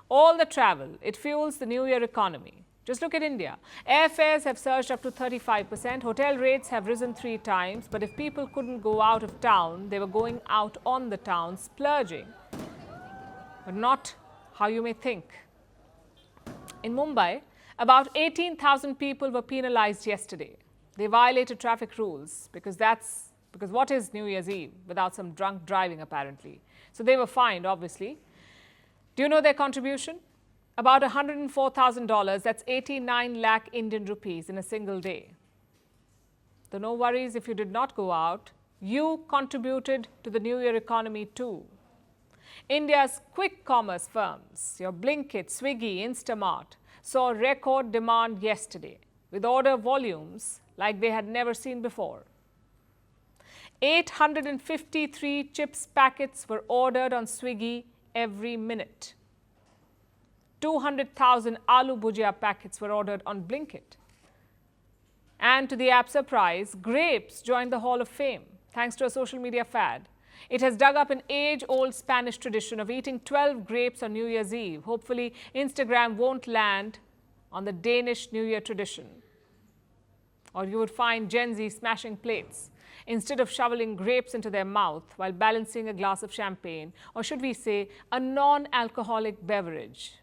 All the travel, it fuels the New Year economy. Just look at India. Airfares have surged up to 35%. Hotel rates have risen 3 times. But if people couldn't go out of town, they were going out on the town, splurging. But not how you may think. In Mumbai, about 18,000 people were penalized yesterday. They violated traffic rules because what is New Year's Eve without some drunk driving apparently? So they were fined, obviously. Do you know their contribution? About $104,000, that's 89 lakh Indian rupees in a single day. So no worries if you did not go out, you contributed to the New Year economy too. India's quick commerce firms, your Blinkit, Swiggy, Instamart, saw record demand yesterday with order volumes like they had never seen before. 853 chips packets were ordered on Swiggy every minute. 200,000 aloo bhujia packets were ordered on Blinkit. And to the app's surprise, grapes joined the Hall of Fame thanks to a social media fad. It has dug up an age-old Spanish tradition of eating 12 grapes on New Year's Eve. Hopefully, Instagram won't land on the Danish New Year tradition. Or you would find Gen Z smashing plates instead of shoveling grapes into their mouth while balancing a glass of champagne, or should we say, a non-alcoholic beverage.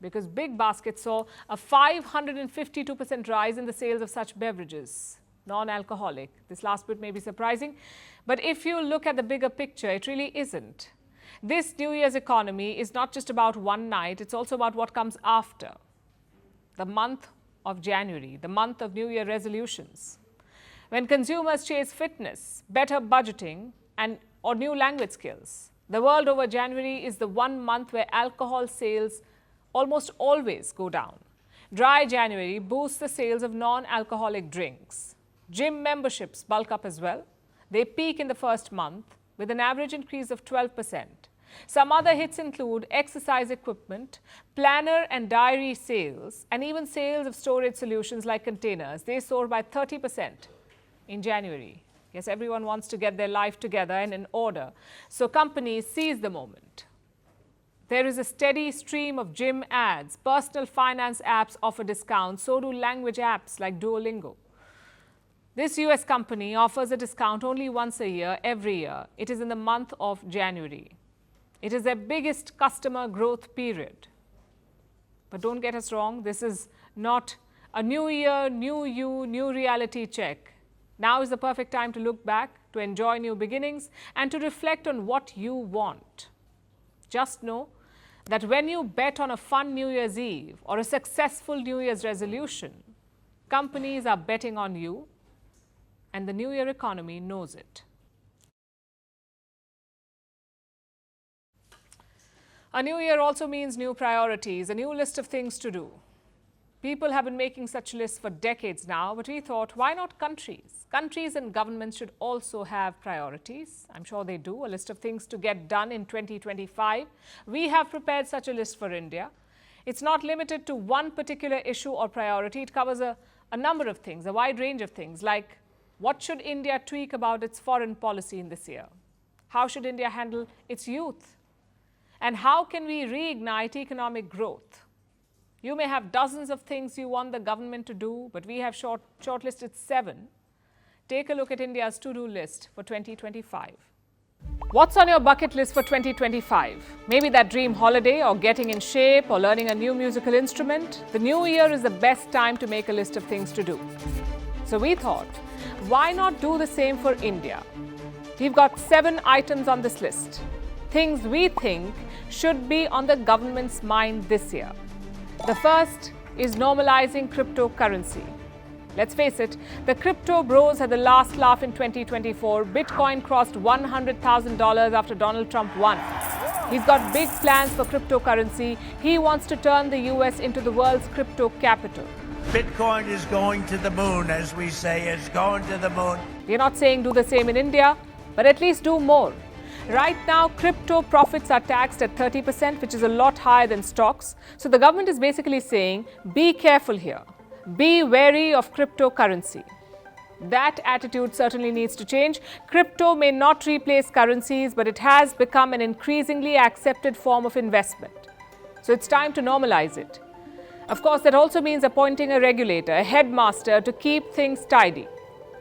Because Big Basket saw a 552% rise in the sales of such beverages, non-alcoholic. This last bit may be surprising, but if you look at the bigger picture, it really isn't. This New Year's economy is not just about one night, it's also about what comes after. The month of January, the month of New Year resolutions. When consumers chase fitness, better budgeting, or new language skills. The world over, January is the one month where alcohol sales almost always go down. Dry January boosts the sales of non-alcoholic drinks. Gym memberships bulk up as well. They peak in the first month with an average increase of 12%. Some other hits include exercise equipment, planner and diary sales, and even sales of storage solutions like containers. They soar by 30% in January. Yes, everyone wants to get their life together and in order. So companies seize the moment. There is a steady stream of gym ads. Personal finance apps offer discounts. So do language apps like Duolingo. This US company offers a discount only once a year, every year. It is in the month of January. It is their biggest customer growth period. But don't get us wrong, this is not a new year, new you, new reality check. Now is the perfect time to look back, to enjoy new beginnings, and to reflect on what you want. Just know that when you bet on a fun New Year's Eve or a successful New Year's resolution, companies are betting on you, and the New Year economy knows it. A new year also means new priorities, a new list of things to do. People have been making such lists for decades now, but we thought, why not countries? Countries and governments should also have priorities. I'm sure they do, a list of things to get done in 2025. We have prepared such a list for India. It's not limited to one particular issue or priority. It covers a number of things, a wide range of things, like what should India tweak about its foreign policy in this year? How should India handle its youth? And how can we reignite economic growth? You may have dozens of things you want the government to do, but we have shortlisted 7. Take a look at India's to-do list for 2025. What's on your bucket list for 2025? Maybe that dream holiday, or getting in shape, or learning a new musical instrument. The new year is the best time to make a list of things to do. So we thought, why not do the same for India? We've got 7 items on this list. Things we think should be on the government's mind this year. The first is normalizing cryptocurrency. Let's face it, the crypto bros had the last laugh in 2024. Bitcoin crossed $100,000 after Donald Trump won. He's got big plans for cryptocurrency. He wants to turn the US into the world's crypto capital. Bitcoin is going to the moon, as we say, it's going to the moon. We're not saying do the same in India, but at least do more. Right now, crypto profits are taxed at 30%, which is a lot higher than stocks. So the government is basically saying, be careful here. Be wary of cryptocurrency. That attitude certainly needs to change. Crypto may not replace currencies, but it has become an increasingly accepted form of investment. So it's time to normalize it. Of course, that also means appointing a regulator, a headmaster, to keep things tidy.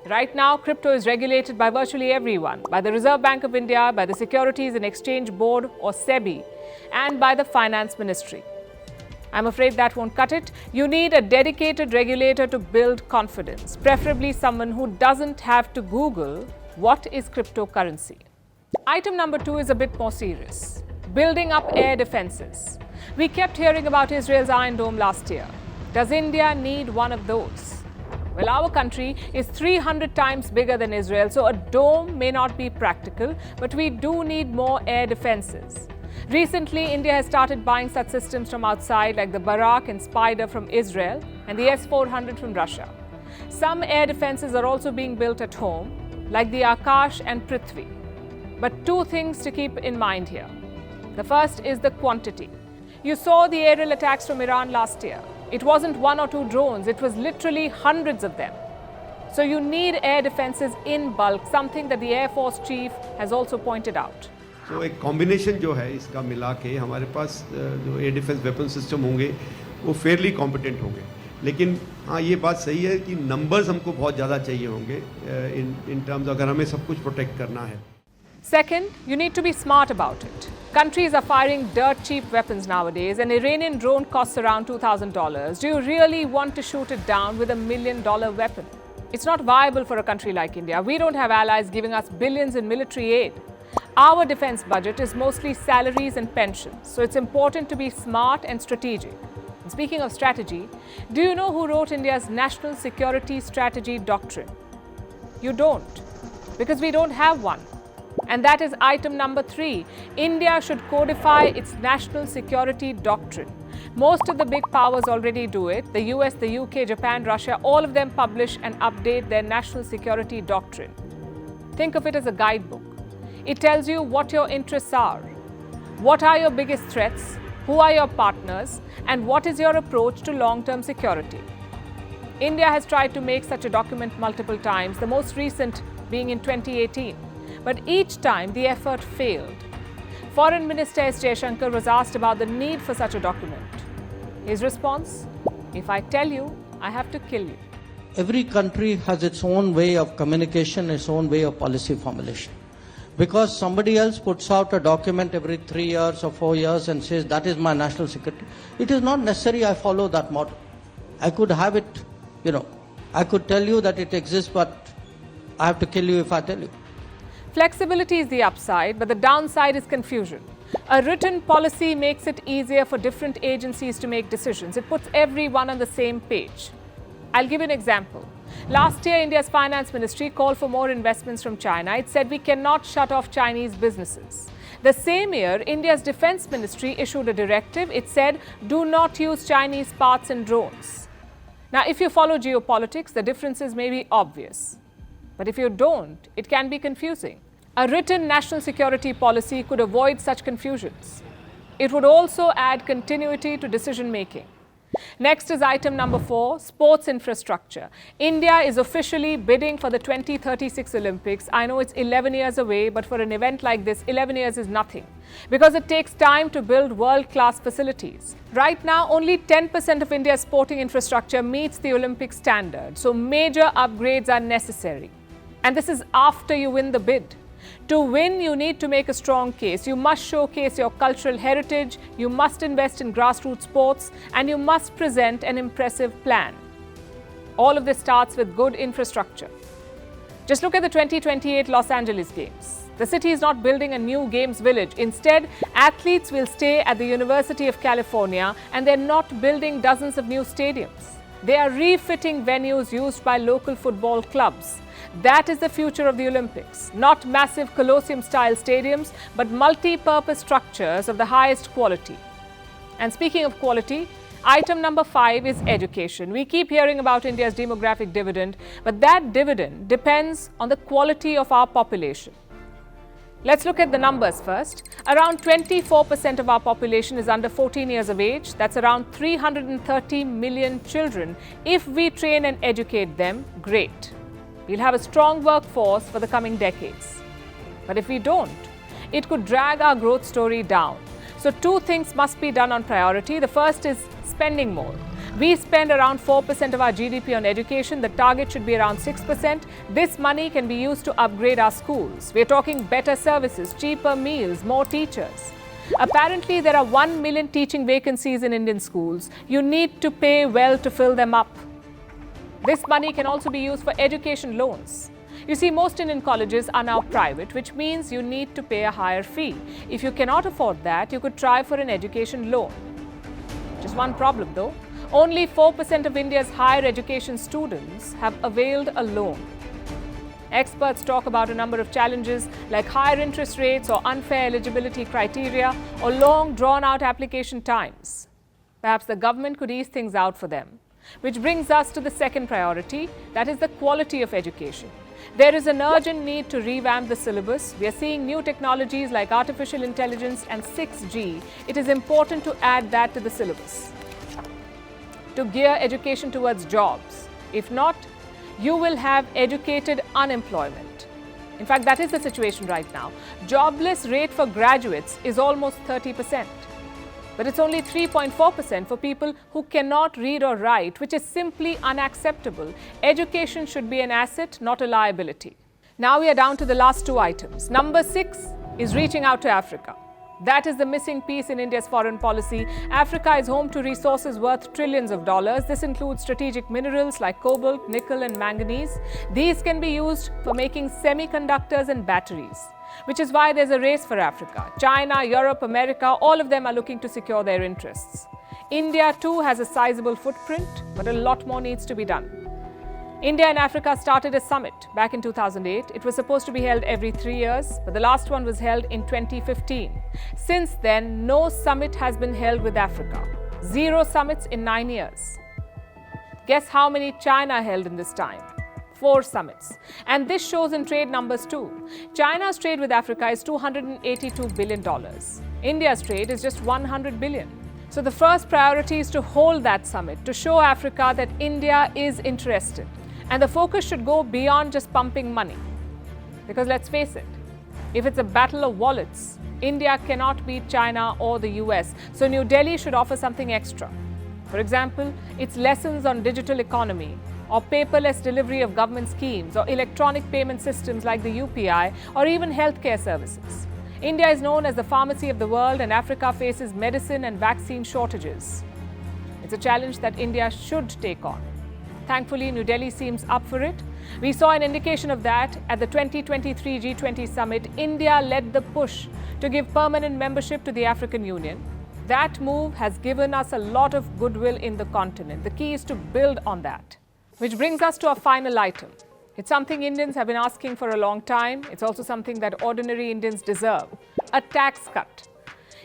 Right now, crypto is regulated by virtually everyone, by the Reserve Bank of India, by the Securities and Exchange Board or SEBI, and by the Finance Ministry. I'm afraid that won't cut it. You need a dedicated regulator to build confidence, preferably someone who doesn't have to Google what is cryptocurrency. Item number 2 is a bit more serious. Building up air defenses. We kept hearing about Israel's Iron Dome last year. Does India need one of those? Well, our country is 300 times bigger than Israel, so a dome may not be practical, but we do need more air defenses. Recently, India has started buying such systems from outside, like the Barak and Spider from Israel and the S-400 from Russia. Some air defenses are also being built at home, like the Akash and Prithvi. But 2 things to keep in mind here. The first is the quantity. You saw the aerial attacks from Iran last year. It wasn't 1 or 2 drones, it was literally hundreds of them. So you need air defenses in bulk, something that the Air Force Chief has also pointed out. So एक combination जो है इसका मिला के हमारे पास जो air defense weapon system होंगे वो fairly competent होंगे. लेकिन हाँ ये बात सही है कि numbers हमको बहुत ज़्यादा चाहिए होंगे in terms अगर हमें सब कुछ protect करना है. Second, you need to be smart about it. Countries are firing dirt cheap weapons nowadays. An Iranian drone costs around $2,000. Do you really want to shoot it down with $1 million weapon? It's not viable for a country like India. We don't have allies giving us billions in military aid. Our defense budget is mostly salaries and pensions, so it's important to be smart and strategic. And speaking of strategy, do you know who wrote India's National Security Strategy Doctrine? You don't, because we don't have one. And that is item number 3. India should codify its national security doctrine. Most of the big powers already do it. The US, the UK, Japan, Russia, all of them publish and update their national security doctrine. Think of it as a guidebook. It tells you what your interests are, what are your biggest threats, who are your partners, and what is your approach to long-term security. India has tried to make such a document multiple times, the most recent being in 2018. But each time the effort failed. Foreign Minister S. Jaishankar was asked about the need for such a document. His response, if I tell you, I have to kill you. Every country has its own way of communication, its own way of policy formulation. Because somebody else puts out a document every 3 years or 4 years and says that is my national security, it is not necessary I follow that model. I could have it, I could tell you that it exists, but I have to kill you if I tell you. Flexibility is the upside, but the downside is confusion. A written policy makes it easier for different agencies to make decisions. It puts everyone on the same page. I'll give you an example. Last year, India's Finance Ministry called for more investments from China. It said we cannot shut off Chinese businesses. The same year, India's Defense Ministry issued a directive. It said, do not use Chinese parts in drones. Now, if you follow geopolitics, the differences may be obvious. But if you don't, it can be confusing. A written national security policy could avoid such confusions. It would also add continuity to decision making. Next is item number 4, sports infrastructure. India is officially bidding for the 2036 Olympics. I know it's 11 years away, but for an event like this, 11 years is nothing, because it takes time to build world-class facilities. Right now, only 10% of India's sporting infrastructure meets the Olympic standard, so major upgrades are necessary. And this is after you win the bid. To win, you need to make a strong case. You must showcase your cultural heritage, you must invest in grassroots sports, and you must present an impressive plan. All of this starts with good infrastructure. Just look at the 2028 Los Angeles Games. The city is not building a new games village. Instead, athletes will stay at the University of California, and they're not building dozens of new stadiums. They are refitting venues used by local football clubs. That is the future of the Olympics. Not massive Colosseum-style stadiums, but multi-purpose structures of the highest quality. And speaking of quality, item number 5 is education. We keep hearing about India's demographic dividend, but that dividend depends on the quality of our population. Let's look at the numbers first. Around 24% of our population is under 14 years of age. That's around 330 million children. If we train and educate them, great. We'll have a strong workforce for the coming decades. But if we don't, it could drag our growth story down. So two things must be done on priority. The first is spending more. We spend around 4% of our GDP on education. The target should be around 6%. This money can be used to upgrade our schools. We're talking better services, cheaper meals, more teachers. Apparently, there are 1 million teaching vacancies in Indian schools. You need to pay well to fill them up. This money can also be used for education loans. You see, most Indian colleges are now private, which means you need to pay a higher fee. If you cannot afford that, you could try for an education loan. Just one problem though. Only 4% of India's higher education students have availed a loan. Experts talk about a number of challenges like higher interest rates or unfair eligibility criteria or long drawn-out application times. Perhaps the government could ease things out for them. Which brings us to the second priority, that is the quality of education. There is an urgent need to revamp the syllabus. We are seeing new technologies like artificial intelligence and 6G. It is important to add that to the syllabus, to gear education towards jobs. If not, you will have educated unemployment. In fact, that is the situation right now. Jobless rate for graduates is almost 30%. But it's only 3.4% for people who cannot read or write, which is simply unacceptable. Education should be an asset, not a liability. Now we are down to the last two items. Number 6 is reaching out to Africa. That is the missing piece in India's foreign policy. Africa is home to resources worth trillions of dollars. This includes strategic minerals like cobalt, nickel, and manganese. These can be used for making semiconductors and batteries, which is why there's a race for Africa. China, Europe, America, all of them are looking to secure their interests. India too has a sizable footprint, but a lot more needs to be done. India and Africa started a summit back in 2008. It was supposed to be held every 3 years, but the last one was held in 2015. Since then, no summit has been held with Africa. 0 summits in 9 years. Guess how many China held in this time? 4 summits. And this shows in trade numbers too. China's trade with Africa is $282 billion. India's trade is just $100 billion. So the first priority is to hold that summit, to show Africa that India is interested. And the focus should go beyond just pumping money. Because let's face it, if it's a battle of wallets, India cannot beat China or the US. So New Delhi should offer something extra. For example, its lessons on digital economy, or paperless delivery of government schemes, or electronic payment systems like the UPI, or even healthcare services. India is known as the pharmacy of the world, and Africa faces medicine and vaccine shortages. It's a challenge that India should take on. Thankfully, New Delhi seems up for it. We saw an indication of that at the 2023 G20 summit. India led the push to give permanent membership to the African Union. That move has given us a lot of goodwill in the continent. The key is to build on that. Which brings us to our final item. It's something Indians have been asking for a long time. It's also something that ordinary Indians deserve: a tax cut.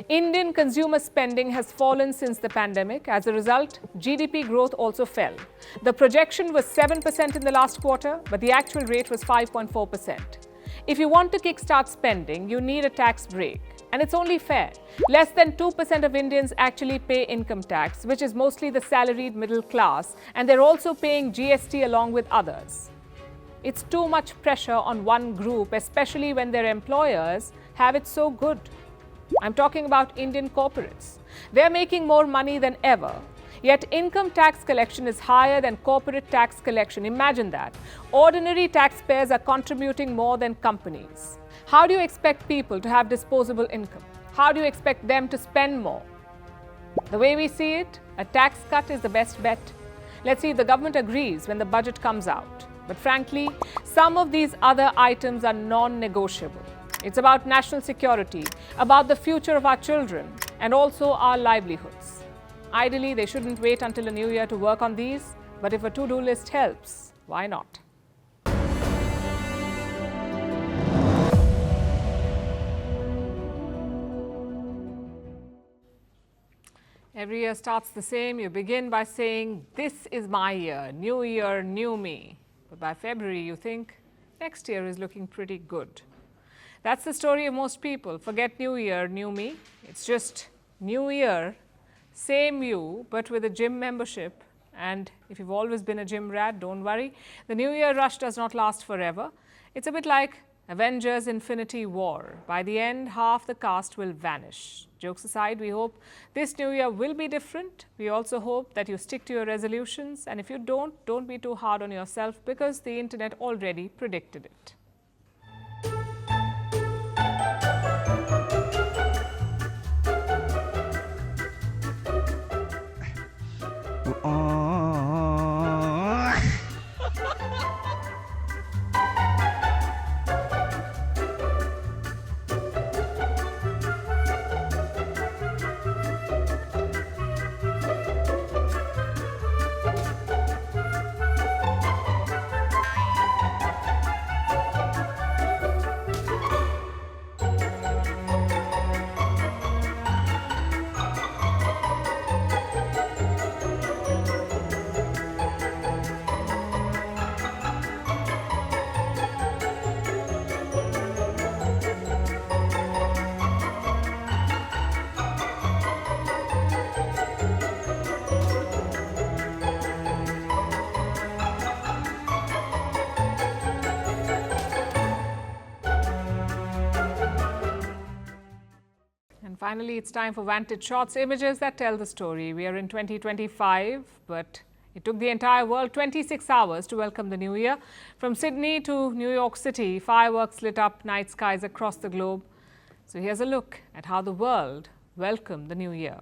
Indian consumer spending has fallen since the pandemic. As a result, GDP growth also fell. The projection was 7% in the last quarter, but the actual rate was 5.4%. If you want to kickstart spending, you need a tax break. And it's only fair. Less than 2% of Indians actually pay income tax, which is mostly the salaried middle class, and they're also paying GST along with others. It's too much pressure on one group, especially when their employers have it so good. I'm talking about Indian corporates. They're making more money than ever, yet income tax collection is higher than corporate tax collection. Imagine that. Ordinary taxpayers are contributing more than companies. How do you expect people to have disposable income? How do you expect them to spend more? The way we see it, a tax cut is the best bet. Let's see if the government agrees when the budget comes out. But frankly, some of these other items are non-negotiable. It's about national security, about the future of our children, and also our livelihoods. Ideally, they shouldn't wait until the new year to work on these, but if a to-do list helps, why not? Every year starts the same. You begin by saying, this is my year, new me. But by February, you think, next year is looking pretty good. That's the story of most people. Forget New Year, new me. It's just New Year, same you, but with a gym membership. And if you've always been a gym rat, don't worry. The New Year rush does not last forever. It's a bit like Avengers Infinity War. By the end, half the cast will vanish. Jokes aside, we hope this New Year will be different. We also hope that you stick to your resolutions. And if you don't be too hard on yourself because the internet already predicted it. Finally, it's time for Vantage Shots, images that tell the story. We are in 2025, but it took the entire world 26 hours to welcome the new year. From Sydney to New York City, fireworks lit up night skies across the globe. So here's a look at how the world welcomed the new year.